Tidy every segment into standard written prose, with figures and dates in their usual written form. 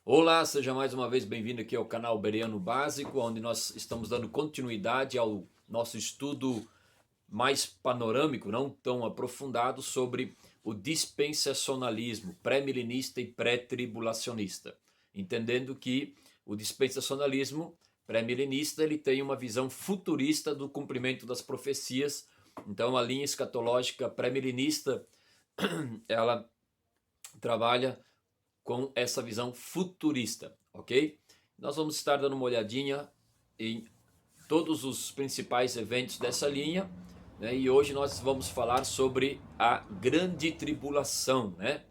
Olá, seja mais uma vez bem-vindo aqui ao canal Bereano Básico, onde nós estamos dando continuidade ao nosso estudo mais panorâmico, não tão aprofundado, sobre o dispensacionalismo pré-milenista e pré-tribulacionista. Entendendo que o dispensacionalismo pré-milenista ele tem uma visão futurista do cumprimento das profecias. Então a linha escatológica pré-milenista ela trabalha com essa visão futurista, ok? Nós vamos estar dando uma olhadinha em todos os principais eventos dessa linha, né? E hoje nós vamos falar sobre a grande tribulação, né?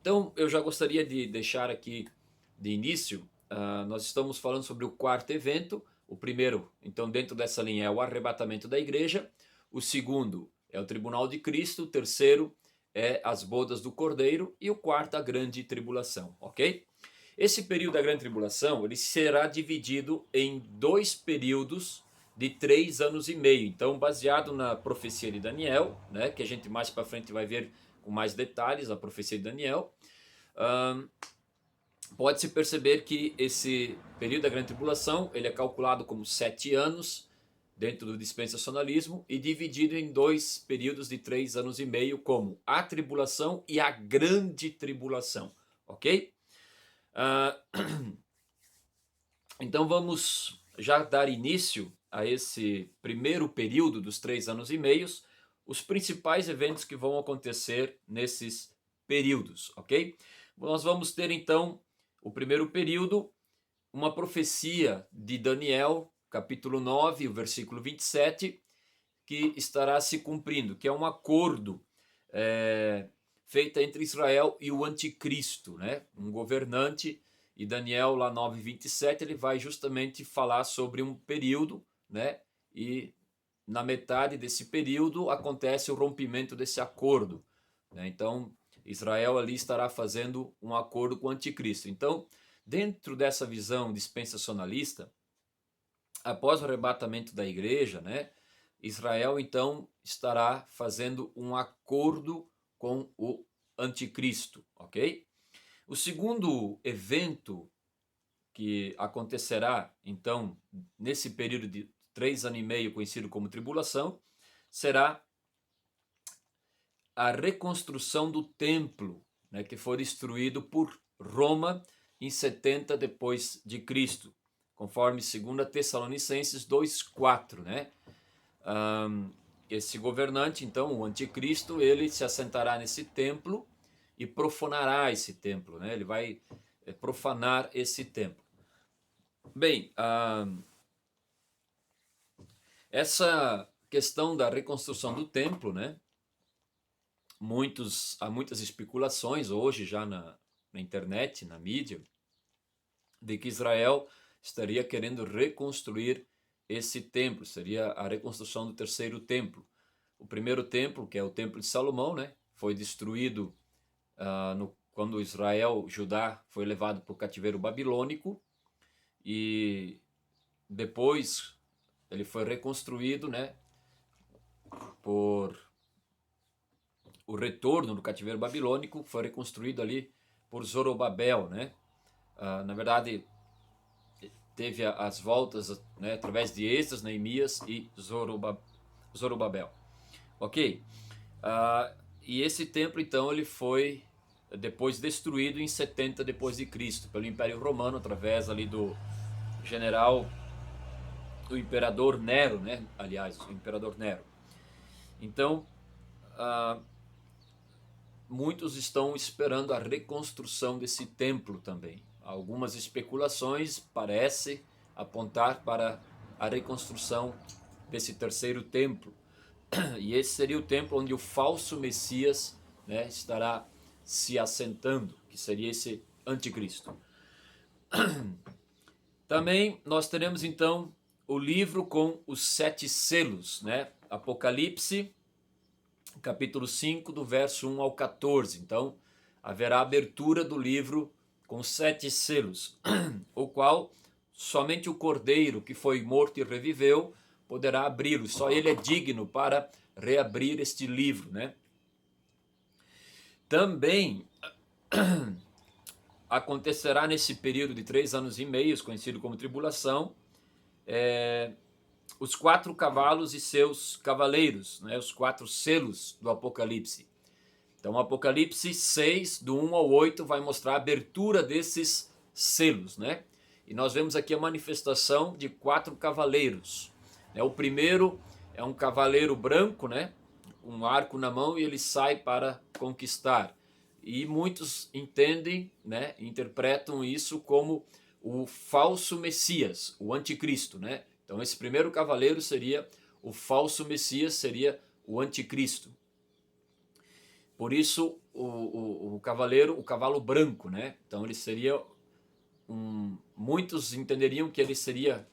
Então eu já gostaria de deixar aqui de início, nós estamos falando sobre o quarto evento. O primeiro, então, dentro dessa linha é o arrebatamento da igreja. O segundo é o tribunal de Cristo. O terceiro é as bodas do Cordeiro. E o quarto, a grande tribulação, ok? Esse período da grande tribulação ele será dividido em dois períodos de 3 anos e meio. Então, baseado na profecia de Daniel, né, que a gente mais para frente vai ver com mais detalhes a profecia de Daniel, pode-se perceber que esse período da grande tribulação ele é calculado como 7 anos dentro do dispensacionalismo e dividido em dois períodos de 3 anos e meio, como a tribulação e a grande tribulação, ok? Então vamos já dar início a esse primeiro período dos 3 anos e meio, os principais eventos que vão acontecer nesses períodos, ok? Nós vamos ter então o primeiro período, uma profecia de Daniel, capítulo 9, o versículo 27, que estará se cumprindo, que é um acordo feito entre Israel e o anticristo, né? Um governante. E Daniel, lá 9:27, ele vai justamente falar sobre um período, né? E na metade desse período acontece o rompimento desse acordo, né? Então, Israel ali estará fazendo um acordo com o anticristo. Então, dentro dessa visão dispensacionalista, após o arrebatamento da igreja, né? Israel então estará fazendo um acordo com o anticristo, ok? O segundo evento que acontecerá, então, nesse período de 3 anos e meio, conhecido como tribulação, será a reconstrução do templo, né, que foi destruído por Roma em 70 depois de Cristo, conforme 2 Tessalonicenses 2:4, né? Esse governante, então, o anticristo, ele se assentará nesse templo e profanará esse templo, né? Ele vai profanar esse templo. Bem, essa questão da reconstrução do templo, né? Há muitas especulações hoje já na internet, na mídia, de que Israel estaria querendo reconstruir esse templo, seria a reconstrução do terceiro templo. O primeiro templo, que é o templo de Salomão, né, foi destruído quando Israel, Judá, foi levado para o cativeiro babilônico, e depois ele foi reconstruído, né, por o retorno do cativeiro babilônico, foi reconstruído ali por Zorobabel, né? Na verdade, teve as voltas, né, através de Esdras, Neemias e Zorobabel. Ok? E esse templo, então, ele foi depois destruído em 70 depois de Cristo pelo Império Romano, através ali do general, o imperador Nero, né? Aliás, o imperador Nero. Então, muitos estão esperando a reconstrução desse templo também. Algumas especulações parecem apontar para a reconstrução desse terceiro templo. E esse seria o templo onde o falso Messias, né, estará se assentando, que seria esse anticristo. Também nós teremos então o livro com os 7 selos, né? Apocalipse, capítulo 5, do verso 1 ao 14. Então, haverá abertura do livro com 7 selos, o qual somente o Cordeiro, que foi morto e reviveu, poderá abri-lo. Só ele é digno para reabrir este livro, né? Também acontecerá nesse período de 3 anos e meio, conhecido como tribulação, os 4 cavalos e seus cavaleiros, né, os 4 selos do Apocalipse. Então, Apocalipse 6, do 1 ao 8, vai mostrar a abertura desses selos, né? E nós vemos aqui a manifestação de 4 cavaleiros. O primeiro é um cavaleiro branco, né? Um arco na mão, e ele sai para conquistar. E muitos entendem, né? Interpretam isso como o falso Messias, o anticristo, né? Então, esse primeiro cavaleiro seria o falso Messias, seria o anticristo. Por isso, o cavaleiro, o cavalo branco, né? Então, ele seria muitos entenderiam que ele seria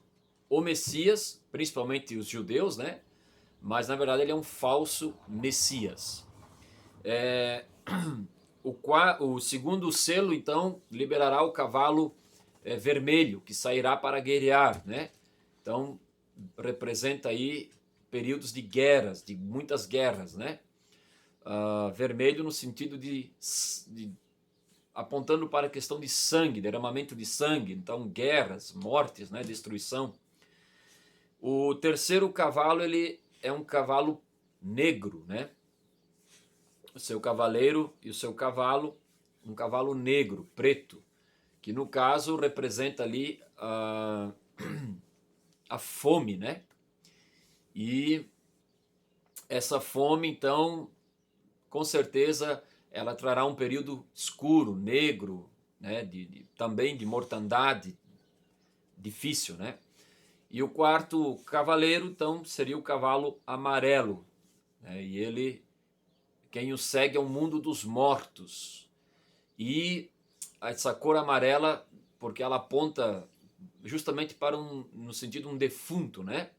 o Messias, principalmente os judeus, né? Mas, na verdade, ele é um falso Messias. O segundo selo, então, liberará o cavalo vermelho, que sairá para guerrear, né? Então, representa aí períodos de guerras, de muitas guerras, né? Vermelho no sentido de apontando para a questão de sangue, derramamento de sangue, então guerras, mortes, né? Destruição. O terceiro cavalo, ele é um cavalo negro, né? O seu cavaleiro e o seu cavalo, um cavalo negro, preto, que no caso representa ali a fome, né? E essa fome, então, com certeza, ela trará um período escuro, negro, né? Também de mortandade, difícil, né? E o quarto cavaleiro, então, seria o cavalo amarelo, né? E ele, quem o segue é o mundo dos mortos. E essa cor amarela, porque ela aponta justamente para no sentido de um defunto, né?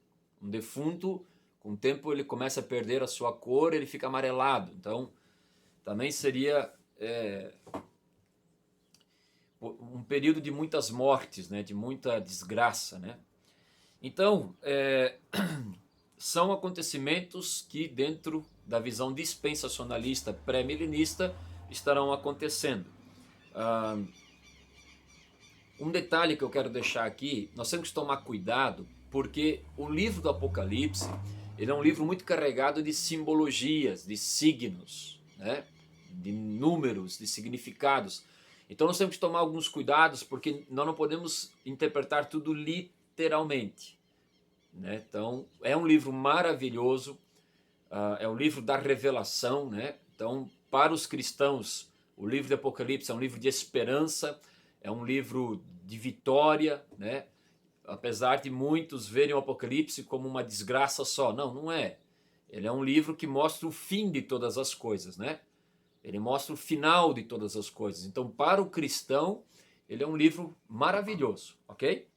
Um defunto, com o tempo ele começa a perder a sua cor, ele fica amarelado. Então, também seria um período de muitas mortes, né? De muita desgraça, né? Então, são acontecimentos que dentro da visão dispensacionalista pré-milenista estarão acontecendo. Um detalhe que eu quero deixar aqui, nós temos que tomar cuidado, porque o livro do Apocalipse, ele é um livro muito carregado de simbologias, de signos, né? De números, de significados. Então nós temos que tomar alguns cuidados, porque nós não podemos interpretar tudo literalmente, né? Então é um livro maravilhoso, é um livro da revelação, né? Então, para os cristãos, o livro do Apocalipse é um livro de esperança, é um livro de vitória, né? Apesar de muitos verem o Apocalipse como uma desgraça só. Não, não é. Ele é um livro que mostra o fim de todas as coisas, né? Ele mostra o final de todas as coisas. Então, para o cristão, ele é um livro maravilhoso, ok?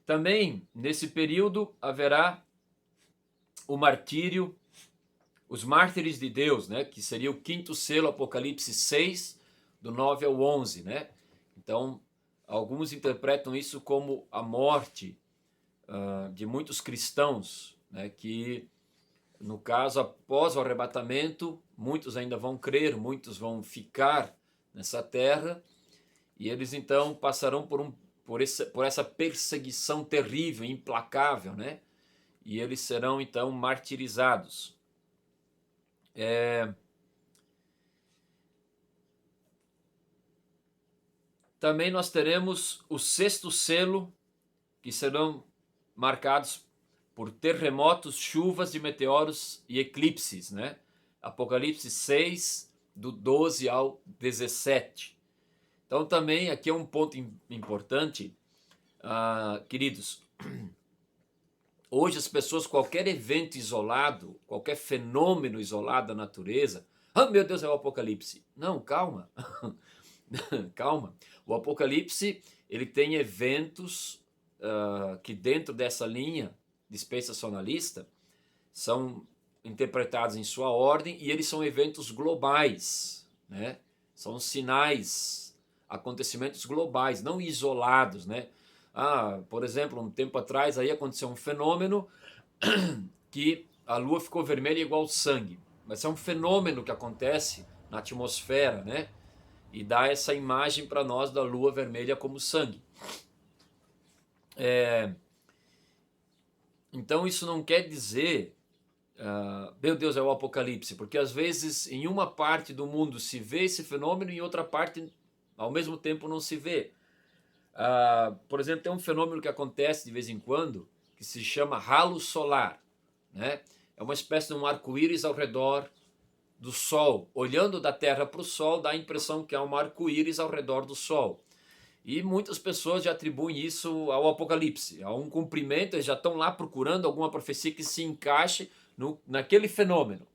Também, nesse período, haverá o martírio, os mártires de Deus, né? Que seria o quinto selo, Apocalipse 6, do 9 ao 11, né? Então, alguns interpretam isso como a morte de muitos cristãos, né? Que, no caso, após o arrebatamento, muitos ainda vão crer, muitos vão ficar nessa terra, e eles então passarão por essa perseguição terrível, implacável, né? E eles serão então martirizados. Também nós teremos o sexto selo, que serão marcados por terremotos, chuvas de meteoros e eclipses, né? Apocalipse 6, do 12 ao 17. Então também aqui é um ponto importante, queridos. Hoje as pessoas, qualquer evento isolado, qualquer fenômeno isolado da natureza, meu Deus, é o Apocalipse. Não, calma. Calma. O Apocalipse, ele tem eventos que dentro dessa linha dispensacionalista são interpretados em sua ordem, e eles são eventos globais, né? São sinais, acontecimentos globais, não isolados, né? Por exemplo, um tempo atrás aí aconteceu um fenômeno que a lua ficou vermelha igual sangue, mas é um fenômeno que acontece na atmosfera, né? e dá essa imagem para nós da lua vermelha como sangue. Então isso não quer dizer, meu Deus, é o Apocalipse, porque às vezes em uma parte do mundo se vê esse fenômeno e em outra parte ao mesmo tempo não se vê. Por exemplo, tem um fenômeno que acontece de vez em quando que se chama halo solar, né? É uma espécie de um arco-íris ao redor do Sol. Olhando da Terra para o Sol, dá a impressão que há um arco-íris ao redor do Sol. E muitas pessoas já atribuem isso ao Apocalipse, a um cumprimento, eles já estão lá procurando alguma profecia que se encaixe naquele fenômeno.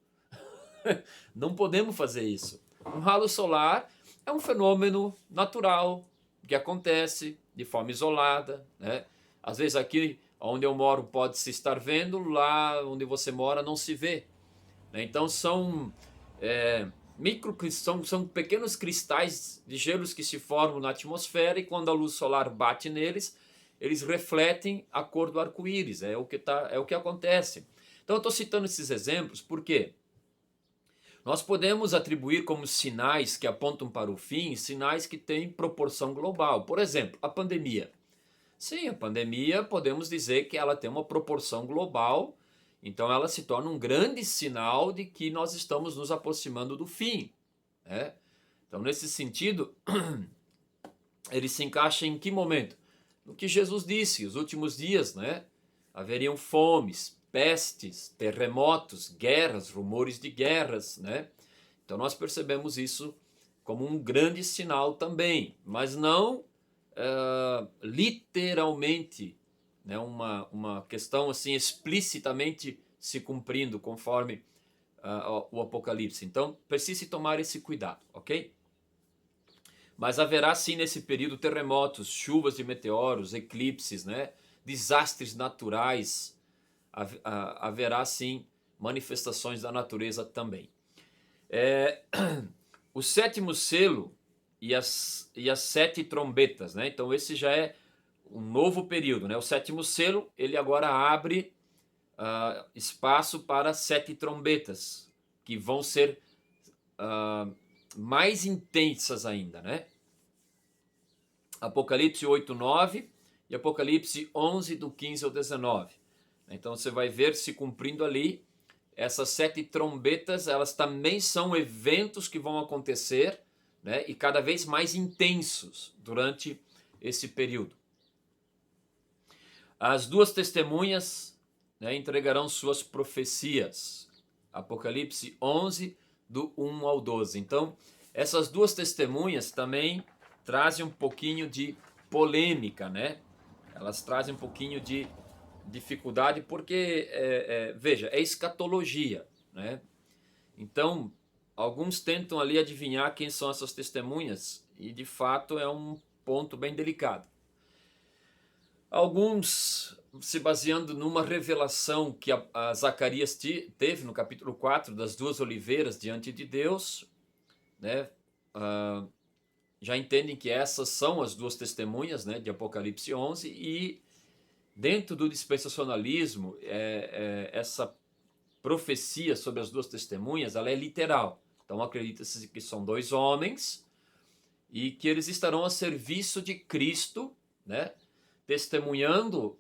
Não podemos fazer isso. Um halo solar é um fenômeno natural que acontece de forma isolada, né? Às vezes aqui onde eu moro pode se estar vendo, lá onde você mora não se vê, né? Então são são pequenos cristais de gelos que se formam na atmosfera, e quando a luz solar bate neles, eles refletem a cor do arco-íris. É o que acontece. Então eu estou citando esses exemplos porque nós podemos atribuir como sinais que apontam para o fim, sinais que têm proporção global. Por exemplo, a pandemia. Sim, a pandemia podemos dizer que ela tem uma proporção global, então ela se torna um grande sinal de que nós estamos nos aproximando do fim, né? Então, nesse sentido, ele se encaixa em que momento? No que Jesus disse, os últimos dias, né? Haveriam fomes, pestes, terremotos, guerras, rumores de guerras, né? Então nós percebemos isso como um grande sinal também, mas não literalmente, né? Uma questão assim explicitamente se cumprindo conforme o Apocalipse. Então precisa tomar esse cuidado, ok? Mas haverá sim nesse período terremotos, chuvas de meteoros, eclipses, né? Desastres naturais, haverá sim manifestações da natureza também. O sétimo selo e as 7 trombetas, né? Então esse já é um novo período, né? O sétimo selo, ele agora abre espaço para 7 trombetas, que vão ser mais intensas ainda, né? Apocalipse 8, 9 e Apocalipse 11, do 15 ao 19. Então você vai ver se cumprindo ali. Essas 7 trombetas, elas também são eventos que vão acontecer, né? E cada vez mais intensos durante esse período. As 2 testemunhas, né, entregarão suas profecias. Apocalipse 11, do 1 ao 12. Então, essas 2 testemunhas também trazem um pouquinho de polêmica, né? Elas trazem um pouquinho de dificuldade porque, veja, é escatologia, né? Então, alguns tentam ali adivinhar quem são essas testemunhas e, de fato, é um ponto bem delicado. Alguns se baseando numa revelação que a Zacarias teve no capítulo 4 das 2 oliveiras diante de Deus, né? Já entendem que essas são as 2 testemunhas, né, de Apocalipse 11, e dentro do dispensacionalismo, essa profecia sobre as 2 testemunhas, ela é literal. Então acredita-se que são 2 homens e que eles estarão a serviço de Cristo, né, testemunhando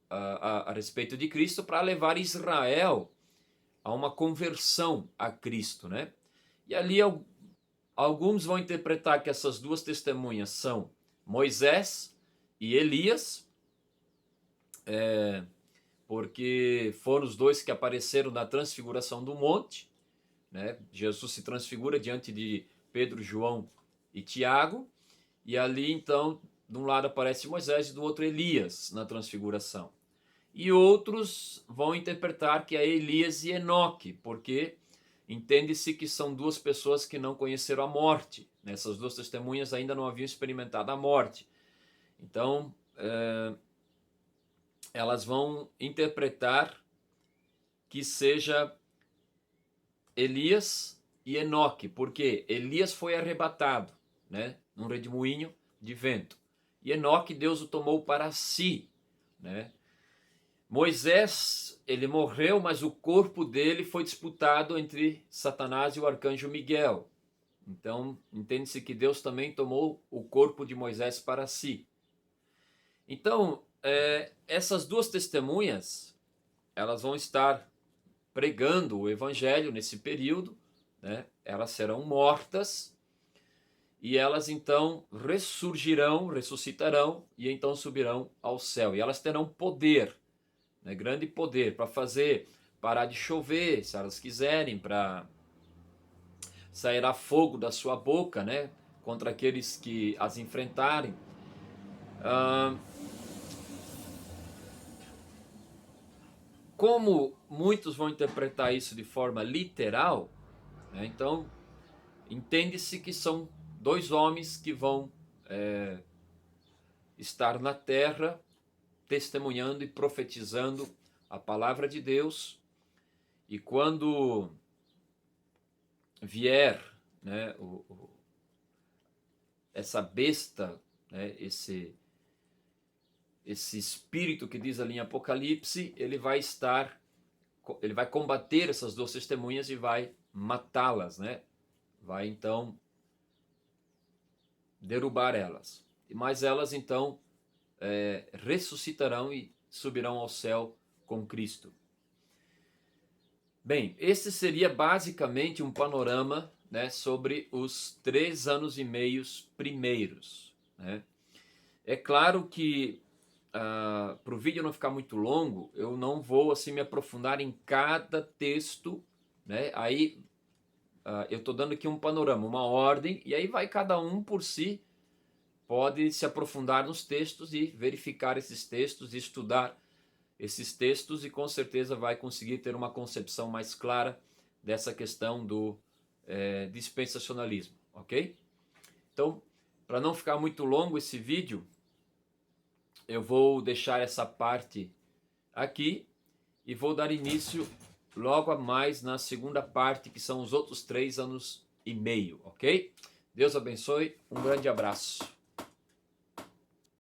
a respeito de Cristo para levar Israel a uma conversão a Cristo, né? E ali alguns vão interpretar que essas 2 testemunhas são Moisés e Elias, porque foram os 2 que apareceram na transfiguração do monte, né? Jesus se transfigura diante de Pedro, João e Tiago, e ali então, de um lado aparece Moisés e do outro Elias na transfiguração. E outros vão interpretar que é Elias e Enoque, porque entende-se que são 2 pessoas que não conheceram a morte. Essas 2 testemunhas ainda não haviam experimentado a morte. Então, elas vão interpretar que seja Elias e Enoque, porque Elias foi arrebatado, né, num redemoinho de vento. E Enoque, Deus o tomou para si, né? Moisés, ele morreu, mas o corpo dele foi disputado entre Satanás e o arcanjo Miguel, Então, entende-se que Deus também tomou o corpo de Moisés para si. Então, essas duas testemunhas, elas vão estar pregando o evangelho nesse período, né? Elas serão mortas e elas então ressuscitarão e então subirão ao céu. E elas terão poder, né? Grande poder para fazer parar de chover, se elas quiserem, para sairá fogo da sua boca, né? Contra aqueles que as enfrentarem. Como muitos vão interpretar isso de forma literal, né? Então entende-se que são dois homens que vão estar na terra testemunhando e profetizando a palavra de Deus, e quando vier, né, essa besta, né, esse espírito que diz ali em Apocalipse, ele vai combater essas duas testemunhas e vai matá-las, né? Vai então derrubar elas. Mas elas então ressuscitarão e subirão ao céu com Cristo. Bem, esse seria basicamente um panorama, né, sobre os 3 anos e meios primeiros, né? É claro que para o vídeo não ficar muito longo, eu não vou assim me aprofundar em cada texto, né? Aí eu estou dando aqui um panorama, uma ordem, e aí vai cada um por si, pode se aprofundar nos textos e verificar esses textos e estudar esses textos, e com certeza vai conseguir ter uma concepção mais clara dessa questão do dispensacionalismo, ok? Então, para não ficar muito longo esse vídeo, eu vou deixar essa parte aqui e vou dar início logo a mais na segunda parte, que são os outros 3 anos e meio, ok? Deus abençoe, um grande abraço.